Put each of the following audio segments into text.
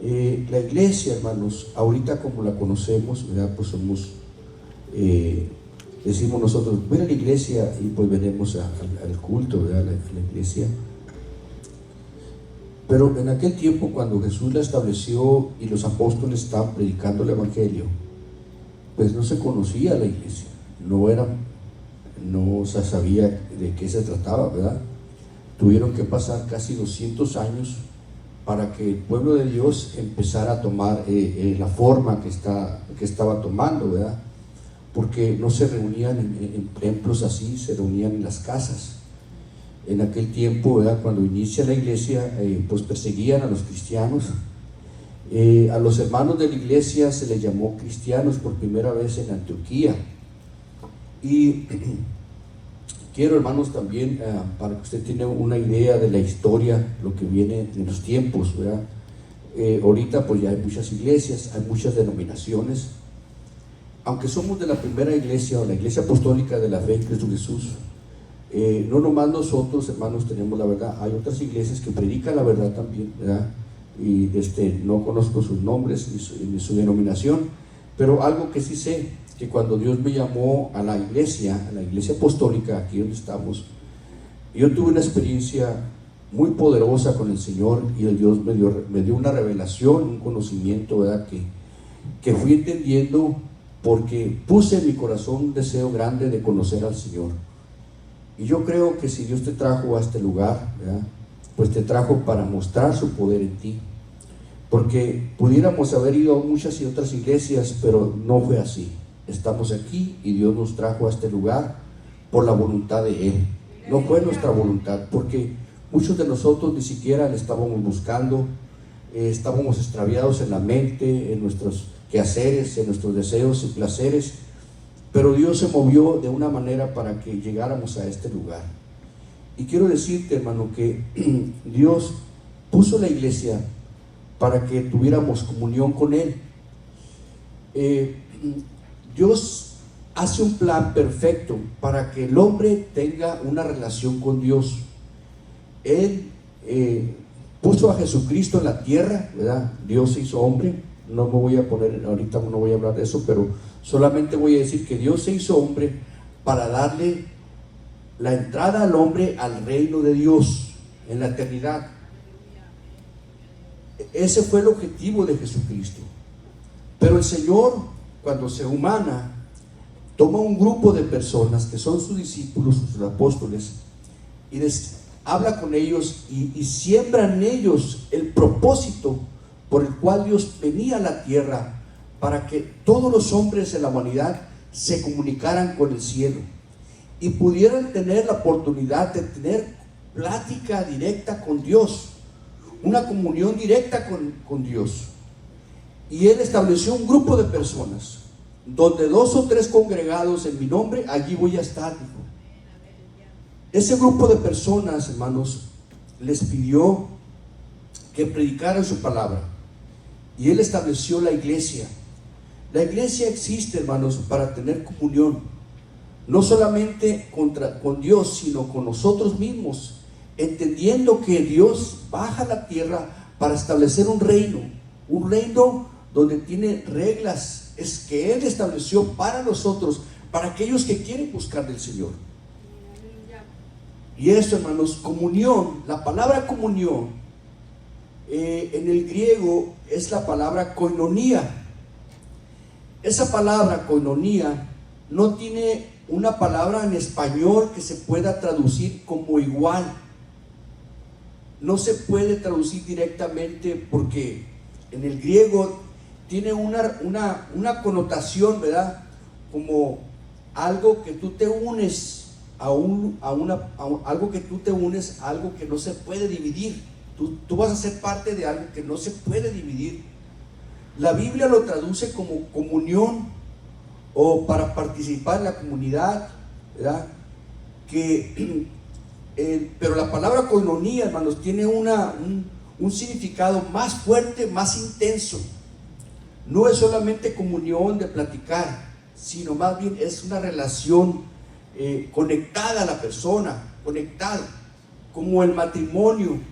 La iglesia, hermanos, ahorita como la conocemos, ¿verdad? Pues somos, decimos nosotros, ven a la iglesia y pues venimos al culto, ¿verdad? La iglesia. Pero en aquel tiempo, cuando Jesús la estableció y los apóstoles estaban predicando el evangelio, pues no se conocía la iglesia, no se sabía de qué se trataba, ¿verdad? Tuvieron que pasar casi 200 años para que el pueblo de Dios empezara a tomar la forma que estaba tomando, ¿verdad? Porque no se reunían en templos así, se reunían en las casas. En aquel tiempo, ¿verdad? Cuando inicia la iglesia, pues perseguían a los cristianos. A los hermanos de la iglesia se les llamó cristianos por primera vez en Antioquía. Y quiero, hermanos, también para que usted tenga una idea de la historia, lo que viene en los tiempos, ¿verdad? Ahorita pues ya hay muchas iglesias, hay muchas denominaciones. Aunque somos de la primera iglesia, o la iglesia apostólica de la fe en Cristo Jesús, no nomás nosotros, hermanos, tenemos la verdad. Hay otras iglesias que predican la verdad también, ¿verdad? Y no conozco sus nombres ni su denominación, pero algo que sí sé, que cuando Dios me llamó a la iglesia apostólica, aquí donde estamos, yo tuve una experiencia muy poderosa con el Señor, y el Dios me dio una revelación, un conocimiento, ¿verdad? Que fui entendiendo, porque puse en mi corazón un deseo grande de conocer al Señor. Y yo creo que si Dios te trajo a este lugar, ¿verdad? Pues te trajo para mostrar su poder en ti, porque pudiéramos haber ido a muchas y otras iglesias, pero no fue así. Estamos aquí y Dios nos trajo a este lugar por la voluntad de Él. No fue nuestra voluntad, porque muchos de nosotros ni siquiera le estábamos buscando, estábamos extraviados en la mente, en nuestros quehaceres, en nuestros deseos y placeres, pero Dios se movió de una manera para que llegáramos a este lugar. Y quiero decirte, hermano, que Dios puso la iglesia para que tuviéramos comunión con Él. Dios hace un plan perfecto para que el hombre tenga una relación con Dios. Él puso a Jesucristo en la tierra, ¿verdad? Dios se hizo hombre. No me voy a poner, ahorita no voy a hablar de eso, pero solamente voy a decir que Dios se hizo hombre para darle la entrada al hombre al reino de Dios en la eternidad. Ese fue el objetivo de Jesucristo. Pero el Señor, cuando se humana, toma un grupo de personas que son sus discípulos, sus apóstoles, y habla con ellos y siembra en ellos el propósito por el cual Dios venía a la tierra, para que todos los hombres en la humanidad se comunicaran con el cielo y pudieran tener la oportunidad de tener plática directa con Dios, una comunión directa con Dios. Y Él estableció un grupo de personas, donde 2 o 3 congregados en mi nombre, allí voy a estar, dijo. Ese grupo de personas, hermanos, les pidió que predicaran su palabra, y Él estableció la iglesia. La iglesia existe, hermanos, para tener comunión, no solamente con Dios, sino con nosotros mismos, entendiendo que Dios baja a la tierra para establecer un reino donde tiene reglas, es que Él estableció para nosotros, para aquellos que quieren buscar del Señor. Y eso, hermanos, comunión, la palabra comunión, en el griego es la palabra koinonía. Esa palabra koinonía no tiene una palabra en español que se pueda traducir como igual. No se puede traducir directamente, porque en el griego tiene una connotación, ¿verdad? Como algo que tú te unes algo que tú te unes a algo que no se puede dividir. Tú vas a ser parte de algo que no se puede dividir. La Biblia lo traduce como comunión, o para participar en la comunidad, ¿verdad? Pero la palabra koinonía, hermanos, tiene un significado más fuerte, más intenso. No es solamente comunión de platicar, sino más bien es una relación conectada a la persona, conectada, como el matrimonio.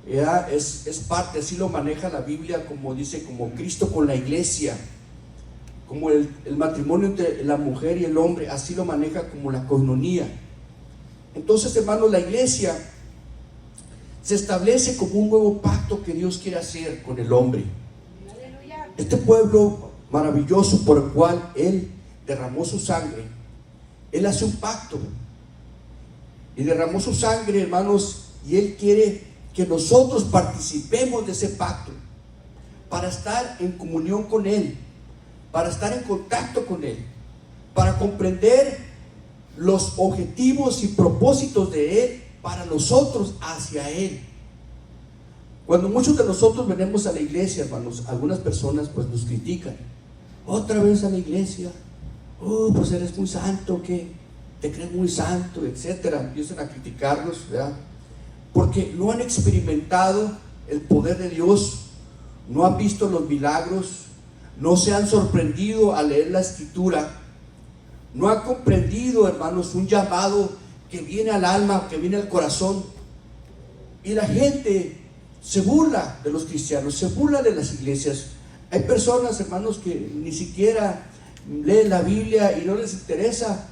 es parte, así lo maneja la Biblia, como dice, como Cristo con la iglesia, como el matrimonio entre la mujer y el hombre, así lo maneja como la coinonía. Entonces, hermanos, la iglesia se establece como un nuevo pacto que Dios quiere hacer con el hombre. Este pueblo maravilloso por el cual Él derramó su sangre, Él hace un pacto y derramó su sangre, hermanos, y Él quiere que nosotros participemos de ese pacto para estar en comunión con Él, para estar en contacto con Él, para comprender los objetivos y propósitos de Él para nosotros hacia Él. Cuando muchos de nosotros venimos a la iglesia, hermanos, algunas personas pues nos critican. Otra vez a la iglesia, pues eres muy santo, que te crees muy santo, etcétera. Empiezan a criticarnos, ¿verdad? Porque no han experimentado el poder de Dios, no han visto los milagros, no se han sorprendido al leer la escritura, no han comprendido, hermanos, un llamado que viene al alma, que viene al corazón. Y la gente se burla de los cristianos, se burla de las iglesias. Hay personas, hermanos, que ni siquiera leen la Biblia y no les interesa,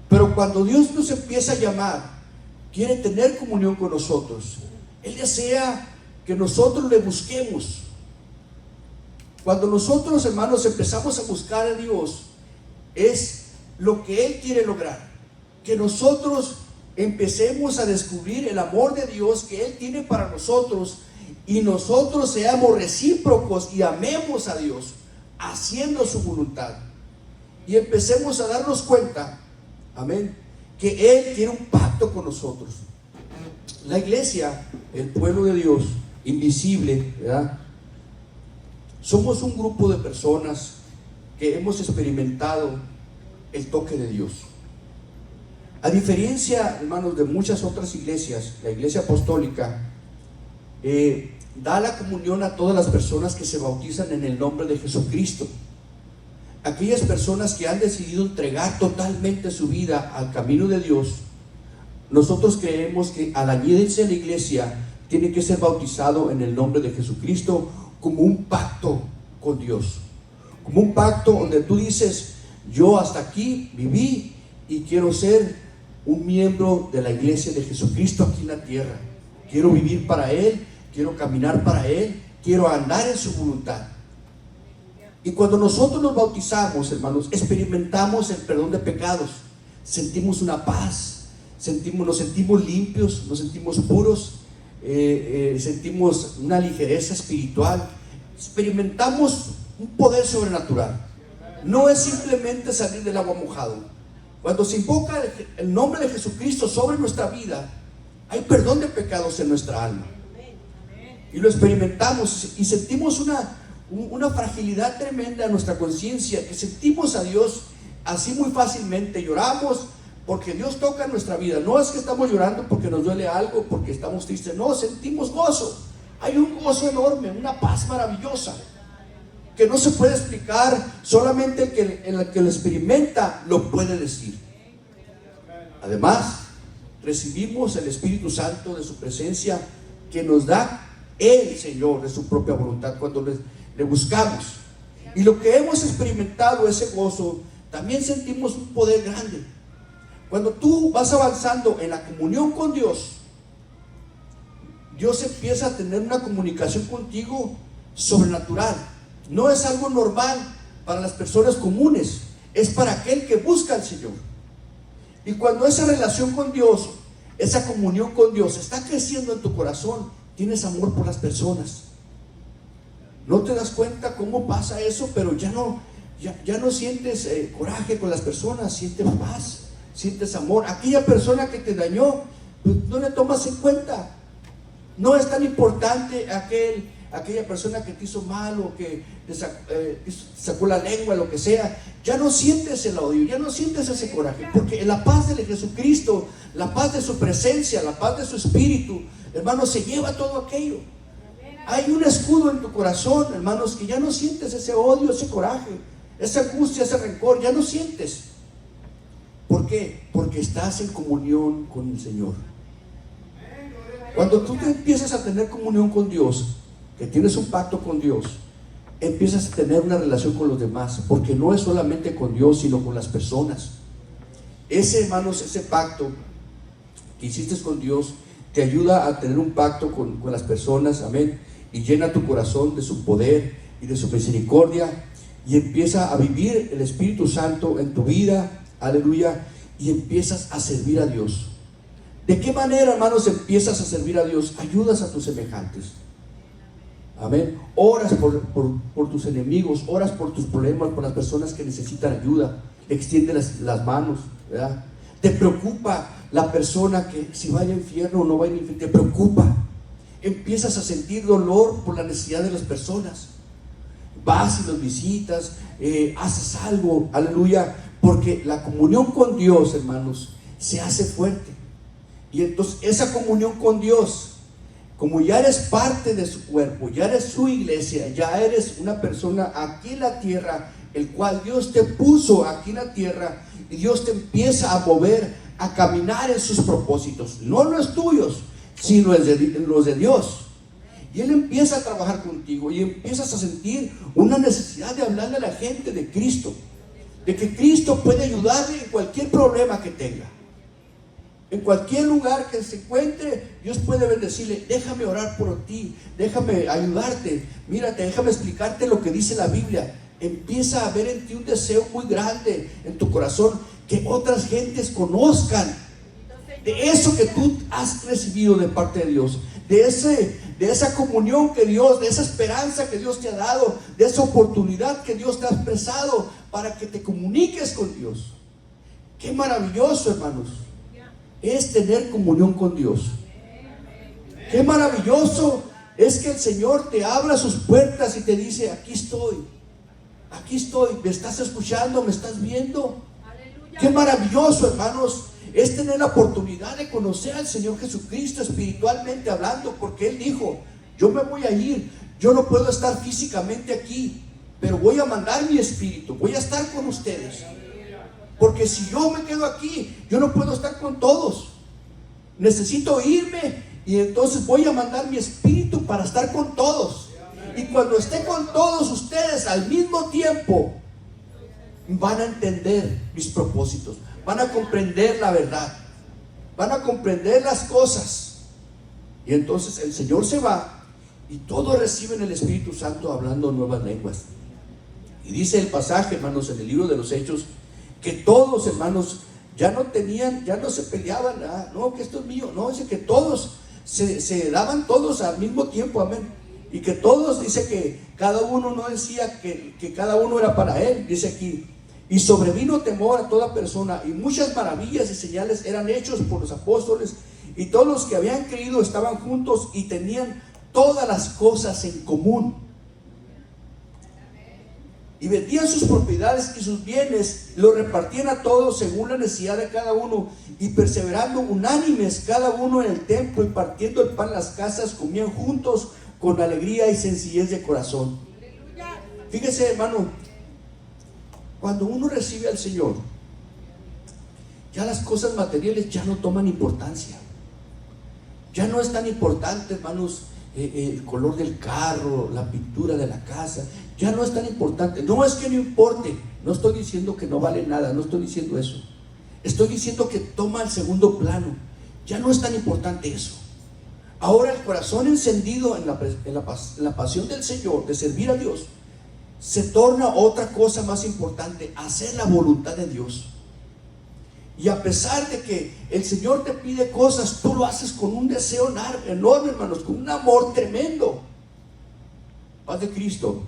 pero cuando Dios nos empieza a llamar, quiere tener comunión con nosotros. Él desea que nosotros le busquemos. Cuando nosotros, hermanos, empezamos a buscar a Dios, es lo que Él quiere lograr, que nosotros empecemos a descubrir el amor de Dios que Él tiene para nosotros, y nosotros seamos recíprocos y amemos a Dios haciendo su voluntad, y empecemos a darnos cuenta, amén, que Él tiene un pacto con nosotros. La iglesia, el pueblo de Dios invisible, ¿verdad? Somos un grupo de personas que hemos experimentado el toque de Dios. A diferencia, hermanos, de muchas otras iglesias, la iglesia apostólica da la comunión a todas las personas que se bautizan en el nombre de Jesucristo. Aquellas personas que han decidido entregar totalmente su vida al camino de Dios, nosotros creemos que al añadirse a la iglesia tiene que ser bautizado en el nombre de Jesucristo, como un pacto con Dios, como un pacto donde tú dices: yo hasta aquí viví y quiero ser un miembro de la iglesia de Jesucristo aquí en la tierra. Quiero vivir para Él, quiero caminar para Él, quiero andar en su voluntad. Y cuando nosotros nos bautizamos, hermanos, experimentamos el perdón de pecados, sentimos una paz, nos sentimos limpios, nos sentimos puros, sentimos una ligereza espiritual, experimentamos un poder sobrenatural. No es simplemente salir del agua mojado. Cuando se invoca el nombre de Jesucristo sobre nuestra vida, hay perdón de pecados en nuestra alma, y lo experimentamos y sentimos una fragilidad tremenda en nuestra conciencia, que sentimos a Dios así muy fácilmente. Lloramos porque Dios toca nuestra vida. No es que estamos llorando porque nos duele algo, porque estamos tristes, no, sentimos gozo. Hay un gozo enorme, una paz maravillosa que no se puede explicar, solamente el que lo experimenta lo puede decir. Además, recibimos el Espíritu Santo de su presencia, que nos da el Señor de su propia voluntad cuando le buscamos. Y lo que hemos experimentado, ese gozo, también sentimos un poder grande. Cuando tú vas avanzando en la comunión con Dios, Dios empieza a tener una comunicación contigo sobrenatural. No es algo normal para las personas comunes, es para aquel que busca al Señor. Y cuando esa relación con Dios, esa comunión con Dios está creciendo en tu corazón, tienes amor por las personas. No te das cuenta cómo pasa eso, pero ya no sientes coraje con las personas, sientes paz, sientes amor. Aquella persona que te dañó, pues no le tomas en cuenta. No es tan importante aquella persona que te hizo mal, o que te sacó la lengua, lo que sea. Ya no sientes el odio, ya no sientes ese coraje, porque en la paz de Jesucristo, la paz de su presencia, la paz de su espíritu, hermanos, se lleva todo aquello. Hay un escudo en tu corazón, hermanos, que ya no sientes ese odio, ese coraje, esa angustia, ese rencor, ya no sientes. ¿Por qué? Porque estás en comunión con el Señor. Cuando tú te empiezas a tener comunión con Dios, que tienes un pacto con Dios, empiezas a tener una relación con los demás, porque no es solamente con Dios, sino con las personas. Ese, hermanos, ese pacto que hiciste con Dios te ayuda a tener un pacto con las personas, amén, y llena tu corazón de su poder y de su misericordia, y empieza a vivir el Espíritu Santo en tu vida, aleluya, y empiezas a servir a Dios. ¿De qué manera, hermanos, empiezas a servir a Dios? Ayudas a tus semejantes, amén. Oras por tus enemigos, oras por tus problemas, por las personas que necesitan ayuda, extiende las manos, ¿verdad? Te preocupa la persona que si va al infierno o no va al infierno, te preocupa. Empiezas a sentir dolor por la necesidad de las personas. Vas y los visitas, haces algo, aleluya, porque la comunión con Dios, hermanos, se hace fuerte. Y entonces esa comunión con Dios, como ya eres parte de su cuerpo, ya eres su iglesia, ya eres una persona aquí en la tierra, el cual Dios te puso aquí en la tierra, y Dios te empieza a mover, a caminar en sus propósitos, no los tuyos, sino los de Dios. Y Él empieza a trabajar contigo y empiezas a sentir una necesidad de hablarle a la gente de Cristo, de que Cristo puede ayudarle en cualquier problema que tenga, en cualquier lugar que se encuentre. Dios puede bendecirle. Déjame orar por ti, déjame ayudarte, mírate, déjame explicarte lo que dice la Biblia. Empieza a ver en ti un deseo muy grande en tu corazón, que otras gentes conozcan de eso que tú has recibido de parte de Dios, de esa comunión que Dios, de esa esperanza que Dios te ha dado, de esa oportunidad que Dios te ha expresado para que te comuniques con Dios. Qué maravilloso, hermanos, es tener comunión con Dios. Qué maravilloso es que el Señor te abra sus puertas y te dice: aquí estoy, me estás escuchando, me estás viendo. Qué maravilloso, hermanos, es tener la oportunidad de conocer al Señor Jesucristo espiritualmente hablando, porque Él dijo: yo me voy a ir, yo no puedo estar físicamente aquí, pero voy a mandar mi espíritu, voy a estar con ustedes, porque si yo me quedo aquí, yo no puedo estar con todos, necesito irme, y entonces voy a mandar mi espíritu para estar con todos, y cuando esté con todos ustedes al mismo tiempo, van a entender mis propósitos, van a comprender la verdad, van a comprender las cosas. Y entonces el Señor se va y todos reciben el Espíritu Santo hablando nuevas lenguas. Y dice el pasaje, hermanos, en el libro de los Hechos, que todos, hermanos, ya no se peleaban, no, que esto es mío, no, dice que todos se daban todos al mismo tiempo, amén. Y que todos, dice que cada uno no decía que cada uno era para él, dice aquí: y sobrevino temor a toda persona, y muchas maravillas y señales eran hechos por los apóstoles, y todos los que habían creído estaban juntos y tenían todas las cosas en común, y vendían sus propiedades y sus bienes, los repartían a todos según la necesidad de cada uno, y perseverando unánimes cada uno en el templo y partiendo el pan en las casas, comían juntos con alegría y sencillez de corazón. Fíjese, hermano, cuando uno recibe al Señor, ya las cosas materiales ya no toman importancia. Ya no es tan importante, hermanos, el color del carro, la pintura de la casa. Ya no es tan importante. No es que no importe. No estoy diciendo que no vale nada. No estoy diciendo eso. Estoy diciendo que toma el segundo plano. Ya no es tan importante eso. Ahora el corazón encendido en la pasión del Señor, de servir a Dios, se torna otra cosa más importante: hacer la voluntad de Dios. Y a pesar de que el Señor te pide cosas, tú lo haces con un deseo enorme, hermanos, con un amor tremendo. Paz de Cristo.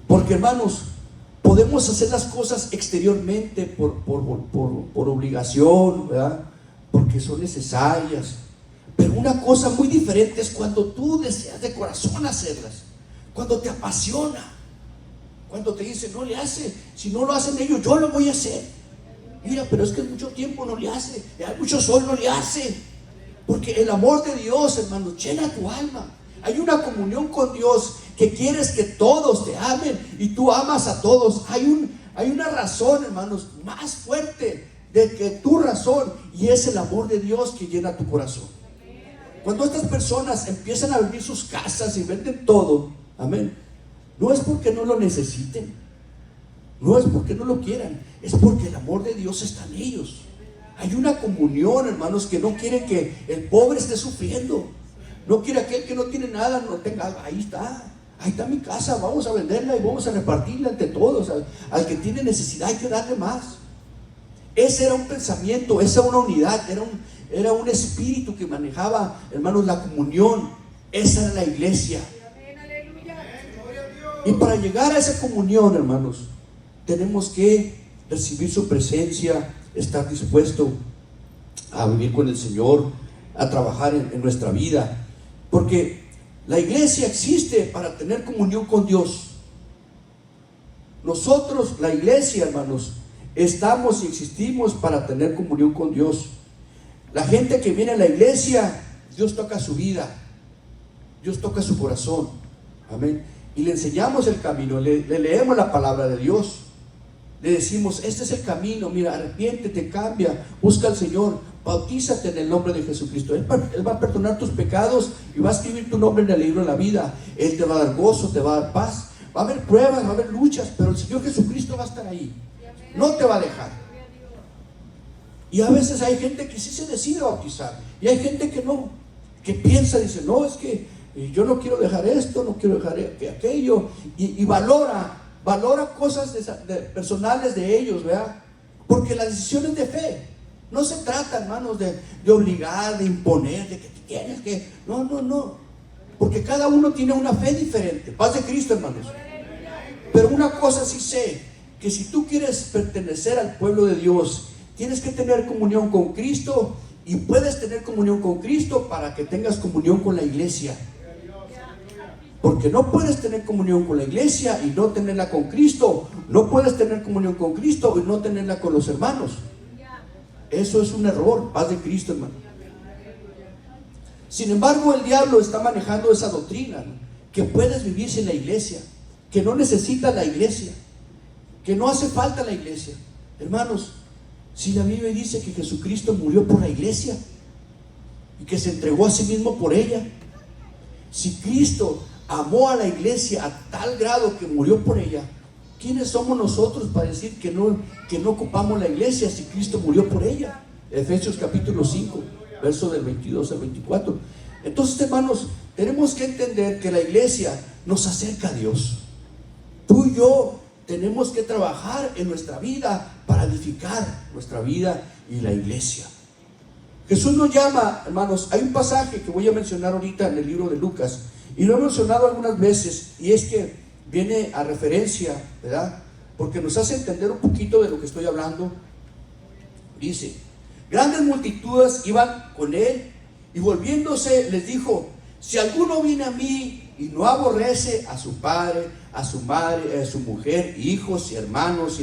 Porque, hermanos, podemos hacer las cosas exteriormente por obligación, ¿verdad? Porque son necesarias. Pero una cosa muy diferente es cuando tú deseas de corazón hacerlas, cuando te apasiona, cuando te dicen: no le hace, si no lo hacen ellos, yo lo voy a hacer. Mira, pero es que mucho tiempo no le hace, hay mucho sol, no le hace. Porque el amor de Dios, hermano, llena tu alma. Hay una comunión con Dios que quieres que todos te amen y tú amas a todos. Hay una razón, hermanos, más fuerte de que tu razón, y es el amor de Dios que llena tu corazón. Cuando estas personas empiezan a vender sus casas y venden todo, amén, no es porque no lo necesiten, no es porque no lo quieran, es porque el amor de Dios está en ellos. Hay una comunión, hermanos, que no quiere que el pobre esté sufriendo. No quiere aquel que no tiene nada, no tenga algo. Ahí está mi casa, vamos a venderla y vamos a repartirla entre todos. Al que tiene necesidad hay que darle más. Ese era un pensamiento, esa era una unidad, era un espíritu que manejaba, hermanos, la comunión. Esa era la iglesia. Y para llegar a esa comunión, hermanos, tenemos que recibir su presencia, estar dispuesto a vivir con el Señor, a trabajar en nuestra vida, porque la iglesia existe para tener comunión con Dios. Nosotros, la iglesia, hermanos, estamos y existimos para tener comunión con Dios. La gente que viene a la iglesia, Dios toca su vida, Dios toca su corazón, amén, y le enseñamos el camino, le leemos la palabra de Dios. Le decimos, este es el camino, mira, arrepiéntete, cambia, busca al Señor, bautízate en el nombre de Jesucristo. Él va a perdonar tus pecados y va a escribir tu nombre en el libro de la vida. Él te va a dar gozo, te va a dar paz. Va a haber pruebas, va a haber luchas, pero el Señor Jesucristo va a estar ahí. No te va a dejar. Y a veces hay gente que sí se decide bautizar y hay gente que no, que piensa, dice, no, es que yo no quiero dejar esto, no quiero dejar aquello, y valora cosas personales de ellos, ¿verdad? Porque las decisiones de fe no se trata, hermanos, de obligar, de imponer, de que tienes que, no, porque cada uno tiene una fe diferente. Paz de Cristo, hermanos. Pero una cosa sí sé, que si tú quieres pertenecer al pueblo de Dios, tienes que tener comunión con Cristo, y puedes tener comunión con Cristo para que tengas comunión con la iglesia. Porque no puedes tener comunión con la iglesia y no tenerla con Cristo. No puedes tener comunión con Cristo y no tenerla con los hermanos. Eso es un error. Paz de Cristo, hermano. Sin embargo, el diablo está manejando esa doctrina, ¿no? Que puedes vivir sin la iglesia, que no necesitas la iglesia, que no hace falta la iglesia. Hermanos, si la Biblia dice que Jesucristo murió por la iglesia y que se entregó a sí mismo por ella, si Cristo amó a la iglesia a tal grado que murió por ella, ¿quiénes somos nosotros para decir que no ocupamos la iglesia si Cristo murió por ella? Efesios capítulo 5, verso del 22 al 24. Entonces, hermanos, tenemos que entender que la iglesia nos acerca a Dios. Tú y yo tenemos que trabajar en nuestra vida para edificar nuestra vida y la iglesia. Jesús nos llama, hermanos, hay un pasaje que voy a mencionar ahorita en el libro de Lucas, y lo he mencionado algunas veces, y es que viene a referencia, ¿verdad? Porque nos hace entender un poquito de lo que estoy hablando. Dice, grandes multitudes iban con él, y volviéndose les dijo, si alguno viene a mí y no aborrece a su padre, a su madre, a su mujer, hijos y hermanos,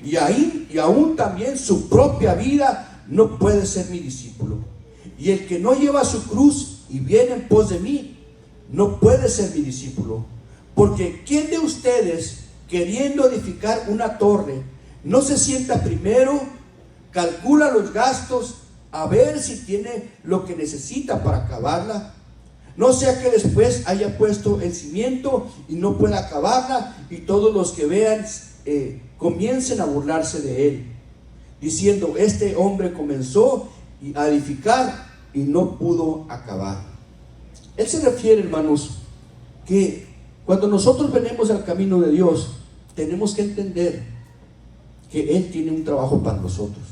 y aún también su propia vida, no puede ser mi discípulo. Y el que no lleva su cruz y viene en pos de mí, no puede ser mi discípulo. Porque ¿quién de ustedes, queriendo edificar una torre, no se sienta primero, calcula los gastos, a ver si tiene lo que necesita para acabarla? No sea que después haya puesto el cimiento y no pueda acabarla, y todos los que vean comiencen a burlarse de él, diciendo, este hombre comenzó a edificar y no pudo acabar. Él se refiere, hermanos, que cuando nosotros venimos al camino de Dios, tenemos que entender que Él tiene un trabajo para nosotros,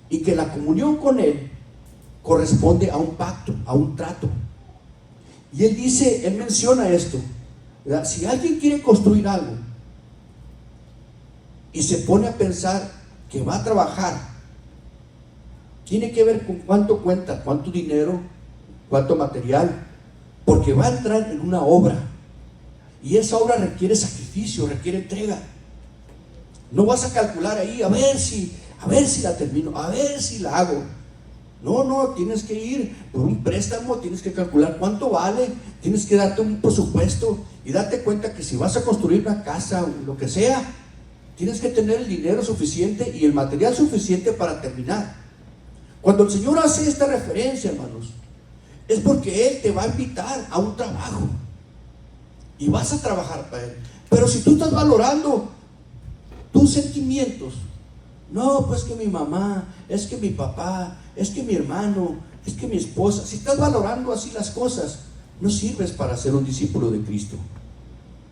y que la comunión con Él corresponde a un pacto, a un trato. Y Él menciona esto, ¿verdad? Si alguien quiere construir algo y se pone a pensar que va a trabajar, tiene que ver con cuánto cuenta, cuánto dinero, cuánto material, porque va a entrar en una obra, y esa obra requiere sacrificio, requiere entrega. No vas a calcular ahí, a ver si la termino, a ver si la hago. No, tienes que ir por un préstamo, tienes que calcular cuánto vale, tienes que darte un presupuesto y darte cuenta que si vas a construir una casa o lo que sea, tienes que tener el dinero suficiente y el material suficiente para terminar. Cuando el Señor hace esta referencia, hermanos, es porque Él te va a invitar a un trabajo y vas a trabajar para Él. Pero si tú estás valorando tus sentimientos, no, pues que mi mamá, es que mi papá, es que mi hermano, es que mi esposa, si estás valorando así las cosas, no sirves para ser un discípulo de Cristo,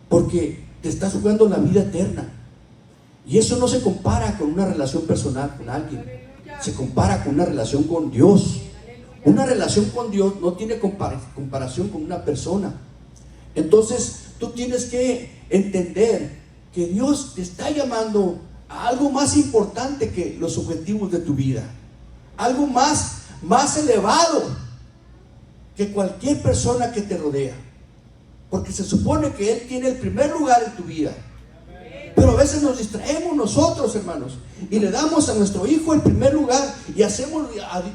porque te estás jugando la vida eterna. Y eso no se compara con una relación personal con alguien, se compara con una relación con Dios. Una relación con Dios no tiene comparación con una persona. Entonces tú tienes que entender que Dios te está llamando a algo más importante que los objetivos de tu vida, algo más elevado que cualquier persona que te rodea, porque se supone que Él tiene el primer lugar en tu vida. Pero a veces nos distraemos nosotros, hermanos, y le damos a nuestro hijo el primer lugar, y hacemos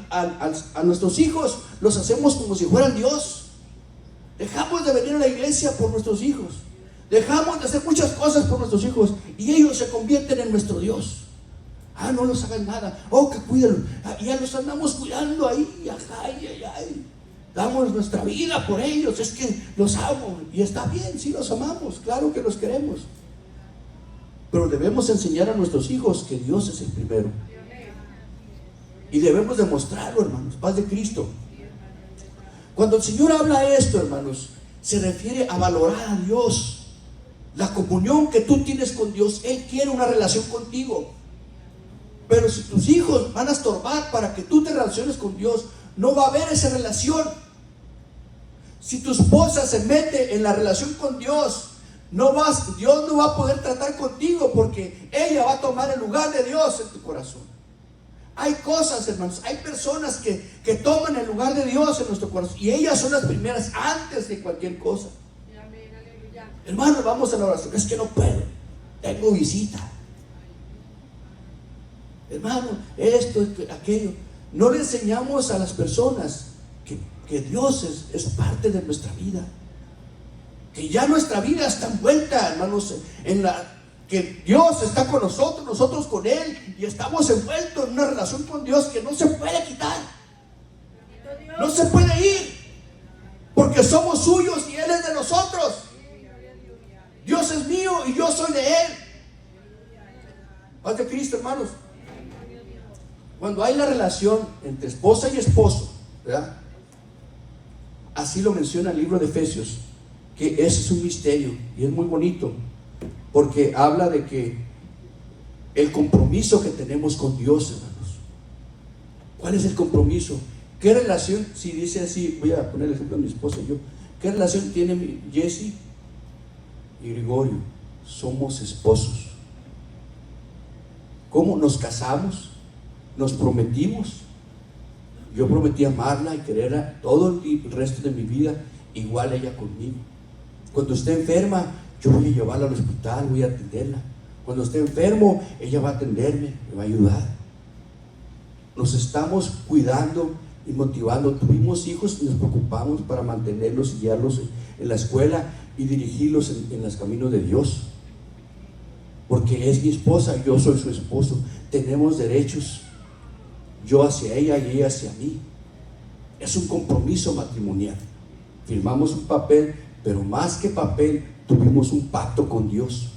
a nuestros hijos, los hacemos como si fueran Dios. Dejamos de venir a la iglesia por nuestros hijos, dejamos de hacer muchas cosas por nuestros hijos, y ellos se convierten en nuestro Dios. No los hagan nada, que cuídenlos, ya los andamos cuidando ahí, ay. Damos nuestra vida por ellos, es que los amo, y está bien, sí los amamos, claro que los queremos. Pero debemos enseñar a nuestros hijos que Dios es el primero. Y debemos demostrarlo, hermanos, paz de Cristo. Cuando el Señor habla esto, hermanos, se refiere a valorar a Dios. La comunión que tú tienes con Dios, Él quiere una relación contigo. Pero si tus hijos van a estorbar para que tú te relaciones con Dios, no va a haber esa relación. Si tu esposa se mete en la relación con Dios, Dios no va a poder tratar contigo, porque ella va a tomar el lugar de Dios en tu corazón. Hay cosas, hermanos, hay personas que toman el lugar de Dios en nuestro corazón, y ellas son las primeras antes de cualquier cosa. Hermanos, vamos a la oración. Es que no puedo, tengo visita. Hermano, esto, aquello. No le enseñamos a las personas que Dios es parte de nuestra vida, que ya nuestra vida está envuelta, hermanos, que Dios está con nosotros, nosotros con Él, y estamos envueltos en una relación con Dios que no se puede quitar, no se puede ir, porque somos suyos y Él es de nosotros. Dios es mío y yo soy de Él. Paz de Cristo, hermanos. Cuando hay la relación entre esposa y esposo, ¿verdad? Así lo menciona el libro de Efesios, que ese es un misterio y es muy bonito, porque habla de que el compromiso que tenemos con Dios, hermanos. ¿Cuál es el compromiso? ¿Qué relación? Si dice así, voy a poner el ejemplo de mi esposa y yo. ¿Qué relación tiene Jesse y Gregorio? Somos esposos. ¿Cómo nos casamos? Nos prometimos. Yo prometí amarla y quererla todo el resto de mi vida, igual ella conmigo. Cuando esté enferma, yo voy a llevarla al hospital, voy a atenderla. Cuando esté enfermo, ella va a atenderme, me va a ayudar. Nos estamos cuidando y motivando. Tuvimos hijos y nos preocupamos para mantenerlos y guiarlos en la escuela y dirigirlos en los caminos de Dios. Porque es mi esposa, yo soy su esposo. Tenemos derechos, yo hacia ella y ella hacia mí. Es un compromiso matrimonial. Firmamos un papel, pero más que papel, tuvimos un pacto con Dios.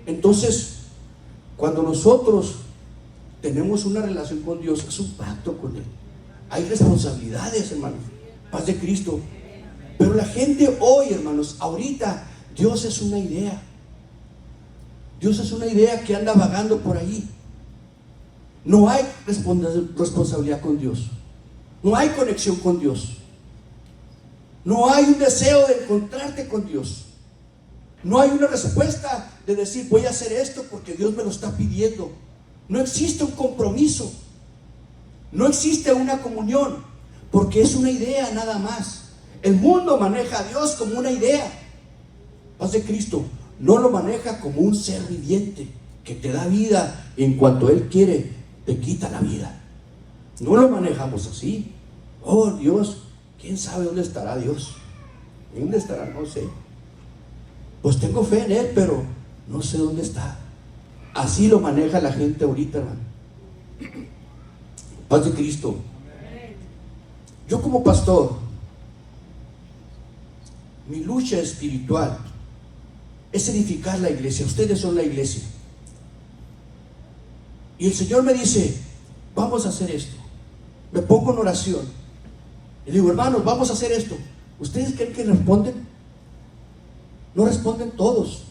Entonces, cuando nosotros tenemos una relación con Dios, es un pacto con Él. Hay responsabilidades, hermanos. Paz de Cristo. Pero la gente hoy, hermanos, ahorita, Dios es una idea. Dios es una idea que anda vagando por ahí. No hay responsabilidad con Dios. No hay conexión con Dios. No hay un deseo de encontrarte con Dios. No hay una respuesta de decir, voy a hacer esto porque Dios me lo está pidiendo. No existe un compromiso. No existe una comunión, porque es una idea nada más. El mundo maneja a Dios como una idea. Paz de Cristo no lo maneja como un ser viviente que te da vida y en cuanto Él quiere te quita la vida. No lo manejamos así. Oh Dios, ¿quién sabe dónde estará Dios? ¿Dónde estará? No sé. Pues tengo fe en Él, pero no sé dónde está. Así lo maneja la gente ahorita, hermano. Paz de Cristo. Yo como pastor, mi lucha espiritual es edificar la iglesia. Ustedes son la iglesia. Y el Señor me dice, vamos a hacer esto. Me pongo en oración. Y le digo, hermanos, vamos a hacer esto. ¿Ustedes creen que responden? No responden todos.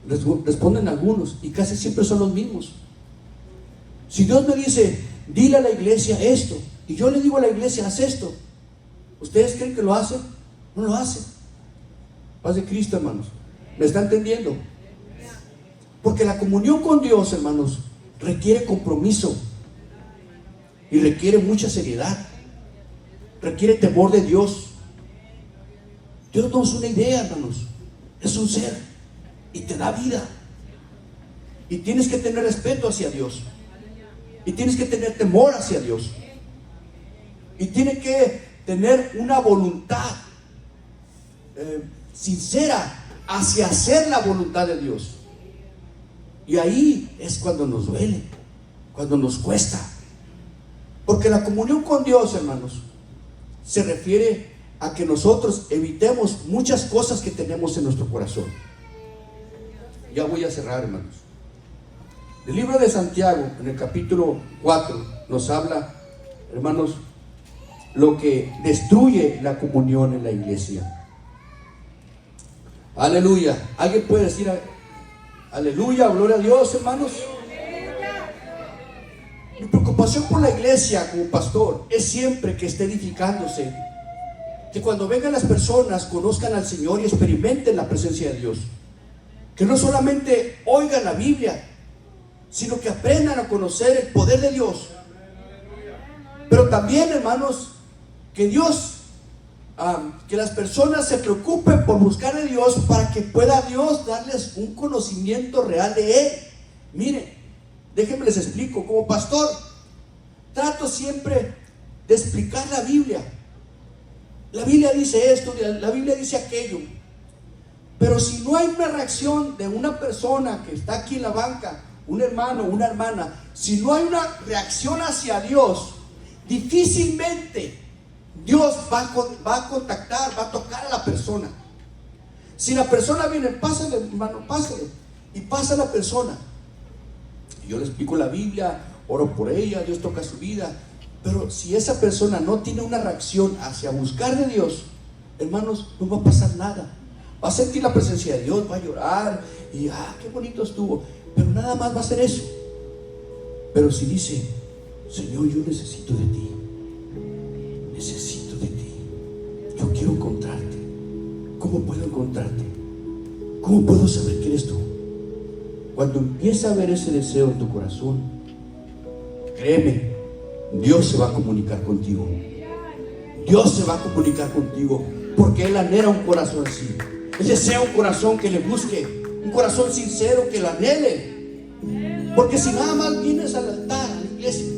Responden algunos. Y casi siempre son los mismos. Si Dios me dice, dile a la iglesia esto, y yo le digo a la iglesia, haz esto, ¿ustedes creen que lo hacen? No lo hacen. Paz de Cristo, hermanos. ¿Me está entendiendo? Porque la comunión con Dios, hermanos, requiere compromiso y requiere mucha seriedad, requiere temor de Dios. Dios no es una idea, hermanos, es un ser y te da vida. Y tienes que tener respeto hacia Dios, y tienes que tener temor hacia Dios, y tienes que tener una voluntad sincera hacia hacer la voluntad de Dios. Y ahí es cuando nos duele, cuando nos cuesta. Porque la comunión con Dios, hermanos, se refiere a que nosotros evitemos muchas cosas que tenemos en nuestro corazón. Ya voy a cerrar, hermanos. El libro de Santiago, en el capítulo 4, nos habla, hermanos, lo que destruye la comunión en la iglesia. Aleluya. ¿Alguien puede decir aleluya, gloria a Dios, hermanos? Mi preocupación por la iglesia como pastor es siempre que esté edificándose, que cuando vengan las personas conozcan al Señor y experimenten la presencia de Dios, que no solamente oigan la Biblia, sino que aprendan a conocer el poder de Dios. Pero también, hermanos, que que las personas se preocupen por buscar a Dios para que pueda Dios darles un conocimiento real de Él. Miren, déjenme les explico. Como pastor, trato siempre de explicar la Biblia. La Biblia dice esto, la Biblia dice aquello. Pero si no hay una reacción de una persona que está aquí en la banca, un hermano, una hermana, si no hay una reacción hacia Dios, difícilmente Dios va a contactar, va a tocar a la persona. Si la persona viene, pásale, hermano, pásale, y pasa a la persona. Yo le explico la Biblia, oro por ella, Dios toca su vida. Pero si esa persona no tiene una reacción hacia buscar de Dios, hermanos, no va a pasar nada. Va a sentir la presencia de Dios, va a llorar y qué bonito estuvo, pero nada más va a hacer eso. Pero si dice, Señor, yo necesito de ti, necesito de ti, yo quiero encontrarte. ¿Cómo puedo encontrarte? ¿Cómo puedo saber quién eres tú? Cuando empieza a haber ese deseo en tu corazón, créeme, Dios se va a comunicar contigo. Dios se va a comunicar contigo, porque Él anhela un corazón así. Él desea un corazón que le busque, un corazón sincero que lo anhele. Porque si nada más vienes al altar, a la iglesia,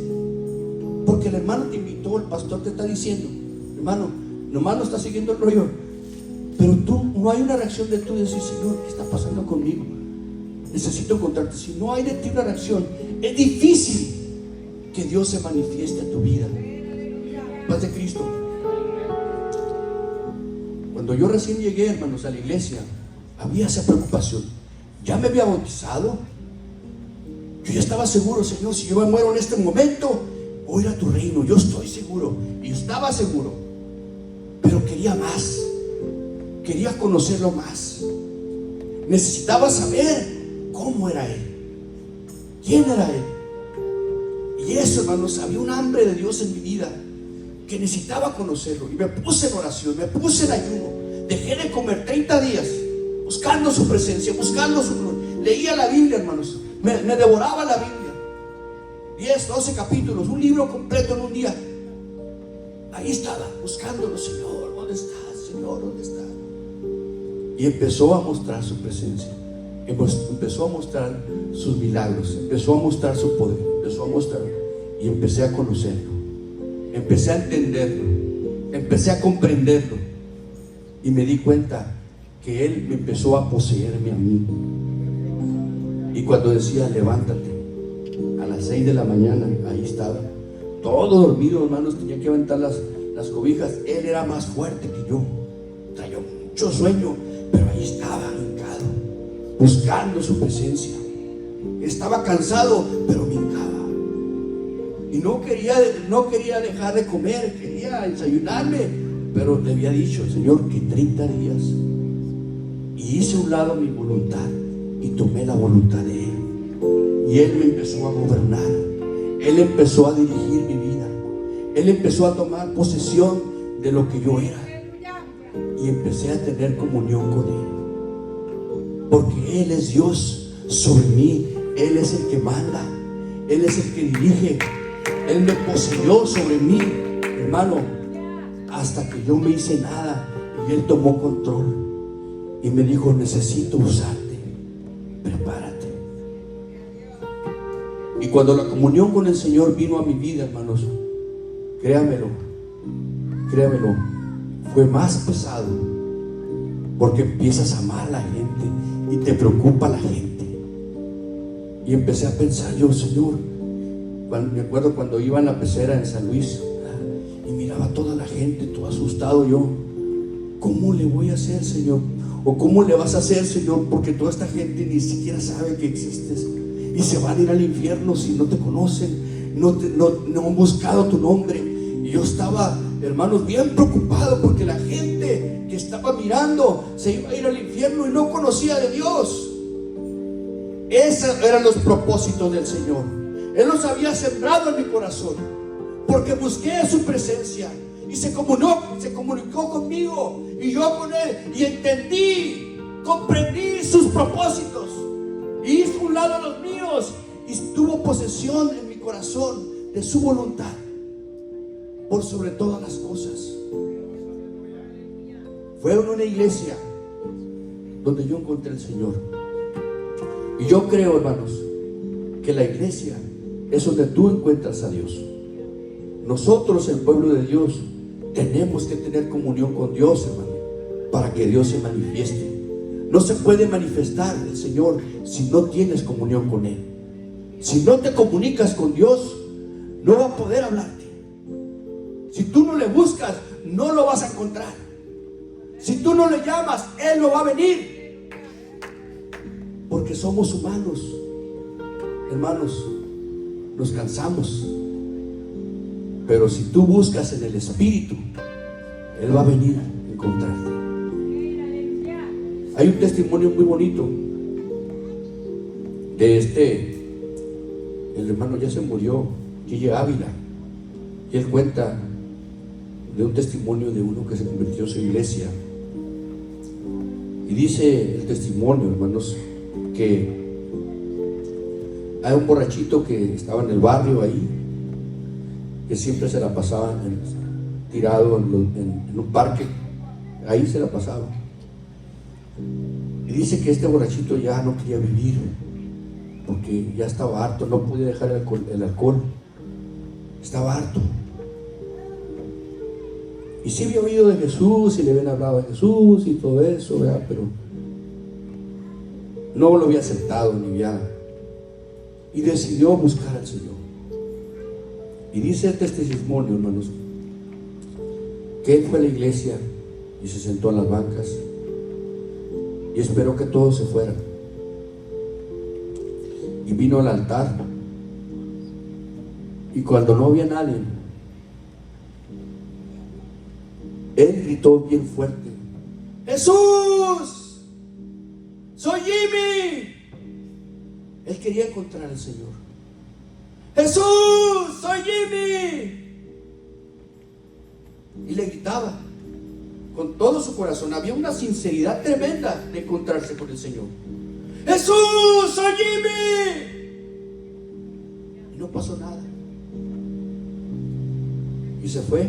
porque el hermano te invitó, el pastor te está diciendo, hermano, nomás no está siguiendo el rollo, pero tú no hay una reacción de tú de decir, Señor, ¿qué está pasando conmigo? Necesito encontrarte. Si no hay de ti una reacción, es difícil que Dios se manifieste en tu vida. Paz de Cristo. Cuando yo recién llegué, hermanos, a la iglesia, había esa preocupación. Ya me había bautizado. Yo ya estaba seguro, Señor, si yo me muero en este momento, voy a ir a tu reino. Yo estoy seguro. Y estaba seguro. Pero quería más. Quería conocerlo más. Necesitaba saber cómo era Él. ¿Quién era Él? Y eso, hermanos, había un hambre de Dios en mi vida que necesitaba conocerlo. Y me puse en oración, me puse en ayuno. Dejé de comer 30 días buscando su presencia, buscando su gloria. Leía la Biblia, hermanos. Me devoraba la Biblia. 10, 12 capítulos, un libro completo en un día. Ahí estaba, buscándolo. Señor, ¿dónde estás? Señor, ¿dónde estás? Y empezó a mostrar su presencia. Empezó a mostrar sus milagros. Empezó a mostrar su poder. Empezó a mostrar. Y empecé a conocerlo. Empecé a entenderlo. Empecé a comprenderlo. Y me di cuenta que Él me empezó a poseerme a mí. Y cuando decía, levántate, a las 6 de la mañana, ahí estaba. todo dormido, hermanos, tenía que aventar las cobijas. Él era más fuerte que yo, traía mucho sueño, pero ahí estaba hincado, buscando su presencia. Estaba cansado, pero me hincaba. Y no quería dejar de comer, quería desayunarme, pero le había dicho al Señor que 30 días. Y hice a un lado mi voluntad y tomé la voluntad de Él. Y Él me empezó a gobernar. Él empezó a dirigir mi vida. Él empezó a tomar posesión de lo que yo era. Y empecé a tener comunión con Él. Porque Él es Dios sobre mí. Él es el que manda. Él es el que dirige. Él me poseyó sobre mí, hermano, hasta que yo me hice nada. Y Él tomó control. Y me dijo: necesito usarte, prepárate. Y cuando la comunión con el Señor vino a mi vida, hermanos, créamelo, fue más pesado, porque empiezas a amar a la gente y te preocupa la gente. Y empecé a pensar yo: Señor, me acuerdo cuando iba en la pecera en San Luis y miraba a toda la gente, todo asustado yo. ¿Cómo le voy a hacer, Señor? ¿O cómo le vas a hacer, Señor? Porque toda esta gente ni siquiera sabe que existes y se van a ir al infierno si no te conocen, no han buscado tu nombre. Y yo estaba, hermanos, bien preocupado porque la gente que estaba mirando se iba a ir al infierno y no conocía de Dios. Esos eran los propósitos del Señor. Él los había sembrado en mi corazón, porque busqué su presencia y se comunicó conmigo y yo con Él, y comprendí sus propósitos, y hizo un lado a los míos y tuvo posesión en mi corazón de su voluntad por sobre todas las cosas. Fue en una iglesia donde yo encontré al Señor. Y yo creo, hermanos, que la iglesia es donde tú encuentras a Dios. Nosotros, el pueblo de Dios, tenemos que tener comunión con Dios, hermano, para que Dios se manifieste. No se puede manifestar el Señor si no tienes comunión con Él. Si no te comunicas con Dios, no va a poder hablarte. Si tú no le buscas, no lo vas a encontrar. Si tú no le llamas, Él no va a venir. Porque somos humanos, hermanos, nos cansamos. Pero si tú buscas en el Espíritu, Él va a venir a encontrarte. Hay un testimonio muy bonito de el hermano ya se murió, Guille Ávila, y él cuenta de un testimonio de uno que se convirtió en su iglesia. Y dice el testimonio, hermanos, que hay un borrachito que estaba en el barrio ahí, que siempre se la pasaba tirado en un parque, ahí se la pasaba. Y dice que este borrachito ya no quería vivir, porque ya estaba harto, no podía dejar el alcohol, estaba harto. Y sí había oído de Jesús y le habían hablado de Jesús y todo eso, ¿verdad? Pero no lo había aceptado ni había. Y decidió buscar al Señor. Y dice este testimonio, hermanos, que él fue a la iglesia y se sentó en las bancas y esperó que todos se fueran. Y vino al altar, y cuando no había nadie, él gritó bien fuerte: ¡Jesús! ¡Soy Jimmy! Él quería encontrar al Señor. ¡Jesús! ¡Soy Jimmy! Y le gritaba con todo su corazón. Había una sinceridad tremenda de encontrarse con el Señor. ¡Jesús! ¡Soy Jimmy! Y no pasó nada. Y se fue.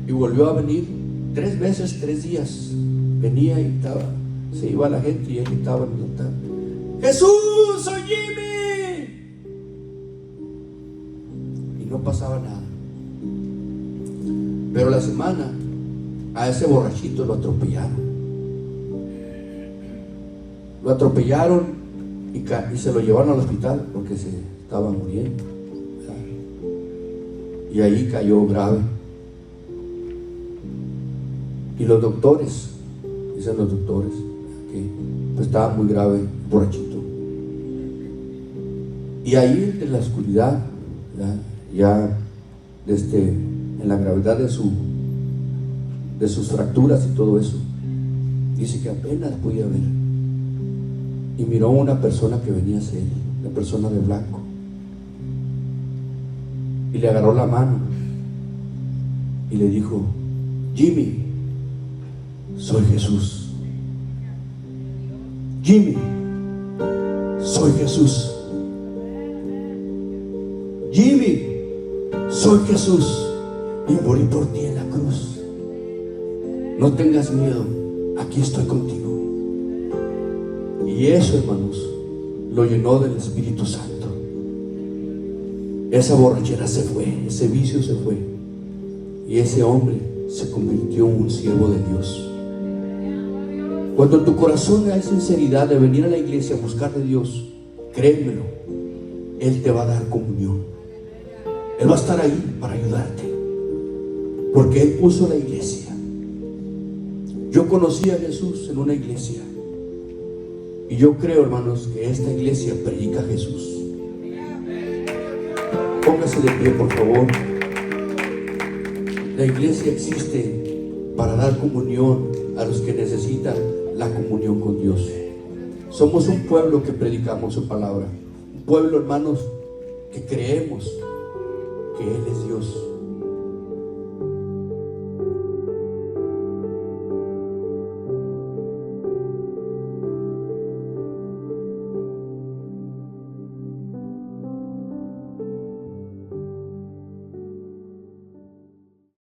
Y volvió a venir 3 veces, 3 días. Venía y estaba, se iba la gente y él gritaba en el altar: ¡Jesús! ¡Soy Jimmy! Y no pasaba nada. Pero la semana a ese borrachito lo atropellaron. Lo atropellaron y se lo llevaron al hospital porque se estaba muriendo, ¿verdad? Y ahí cayó grave. Y los doctores, dicen los doctores, que pues estaba muy grave, borrachito. Y ahí en la oscuridad, ¿verdad? Ya en la gravedad de sus fracturas y todo eso, dice que apenas podía ver. Y miró a una persona que venía hacia él, la persona de blanco, y le agarró la mano y le dijo: Jimmy, soy Jesús. Jimmy, soy Jesús. Jimmy, soy Jesús y morí por ti en la cruz. No tengas miedo, aquí estoy contigo. Y eso, hermanos, lo llenó del Espíritu Santo. Esa borrachera se fue, ese vicio se fue, y ese hombre se convirtió en un siervo de Dios. Cuando en tu corazón hay sinceridad de venir a la iglesia a buscar de Dios, créemelo, Él te va a dar comunión. Él va a estar ahí para ayudarte, porque Él puso la iglesia. Yo conocí a Jesús en una iglesia, y yo creo, hermanos, que esta iglesia predica a Jesús. Póngase de pie, por favor. La iglesia existe para dar comunión a los que necesitan la comunión con Dios. Somos un pueblo que predicamos su palabra, un pueblo, hermanos, que creemos que Él es Dios.